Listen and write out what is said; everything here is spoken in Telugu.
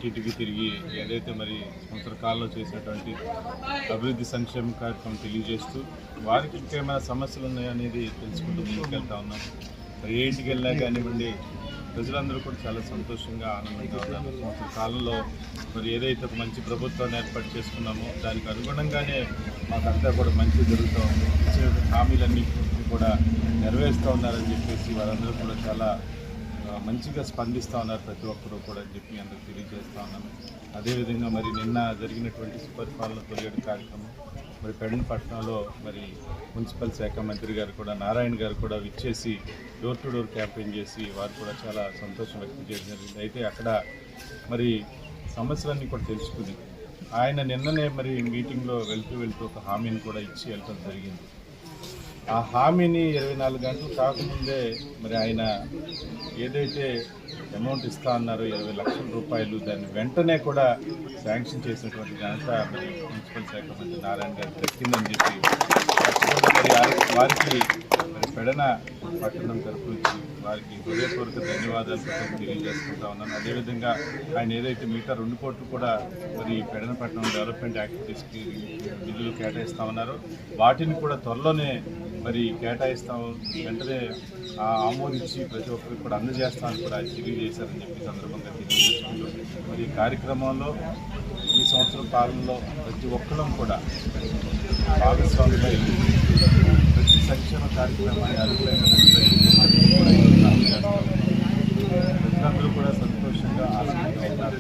ఇంటింటికి తిరిగి ఏదైతే మరి సంవత్సర కాలంలో చేసినటువంటి అభివృద్ధి సంక్షేమ కార్యక్రమం తెలియజేస్తూ వారికి ఇంకేమైనా సమస్యలు ఉన్నాయనేది తెలుసుకుంటూ ముందుకెళ్తా ఉన్నాం. మరి ఏ ఇంటికి వెళ్ళినా కానివ్వండి ప్రజలందరూ కూడా చాలా సంతోషంగా ఆనందంగా ఉన్నారు. సంవత్సర కాలంలో మరి ఏదైతే ఒక మంచి ప్రభుత్వాన్ని ఏర్పాటు చేసుకున్నామో దానికి అనుగుణంగానే మాకంతా కూడా మంచి జరుగుతూ ఉంది. ఇచ్చిన హామీలన్నీ కూడా నెరవేరుస్తూ ఉన్నారని చెప్పేసి వారందరూ కూడా చాలా మంచిగా స్పందిస్తూ ఉన్నారు ప్రతి ఒక్కరూ కూడా అని చెప్పి అందరికి తెలియజేస్తూ ఉన్నాను. అదేవిధంగా మరి నిన్న జరిగినటువంటి సుపరిపాలన తొలిగేడు కార్యక్రమం మరి పెడనపట్నంలో మరి మున్సిపల్ శాఖ మంత్రి గారు కూడా నారాయణ గారు కూడా విచ్చేసి డోర్ టు డోర్ క్యాంపెయిన్ చేసి వారు కూడా చాలా సంతోషం వ్యక్తం చేయడం జరిగింది. అయితే అక్కడ మరి సమస్యలన్నీ కూడా తెలుసుకుని ఆయన నిన్ననే మరి మీటింగ్లో వెళ్తూ ఒక హామీని కూడా ఇచ్చి వెళ్ళడం జరిగింది. ఆ హామీని 24 గంటలు కాకముందే మరి ఆయన ఏదైతే అమౌంట్ ఇస్తా అన్నారో 20 లక్షల రూపాయలు దాన్ని వెంటనే కూడా శాంక్షన్ చేసినటువంటి ఘనత మరి మున్సిపల్ శాఖ మంత్రి నారాయణ గారికి దక్కిందని చెప్పి మరి వారికి మరి పెడన పట్టణం తరపు నుంచి వారికి హృదయపూర్వక ధన్యవాదాలు తెలియజేసుకుంటా ఉన్నాను. అదేవిధంగా ఆయన ఏదైతే మిగతా 2 కోట్లు కూడా మరి పెడనపట్నం డెవలప్మెంట్ యాక్టివిటీస్కి నిధులు కేటాయిస్తా ఉన్నారో వాటిని కూడా త్వరలోనే మరి కేటాయిస్తాం, వెంటనే ఆమోదించి ప్రతి ఒక్కరికి కూడా అందజేస్తామని కూడా తెలియజేశారని చెప్పి సందర్భంగా తెలియజేసుకుంటూ మరి ఈ కార్యక్రమంలో ఈ సంవత్సరం పాలనలో ప్రతి ఒక్కరం కూడా భాగస్వామిగా ప్రతి సంక్షేమ కార్యక్రమాన్ని అర్హులైన ప్రజలందరూ కూడా సంతోషంగా ఆనందంగా ఉన్నారు.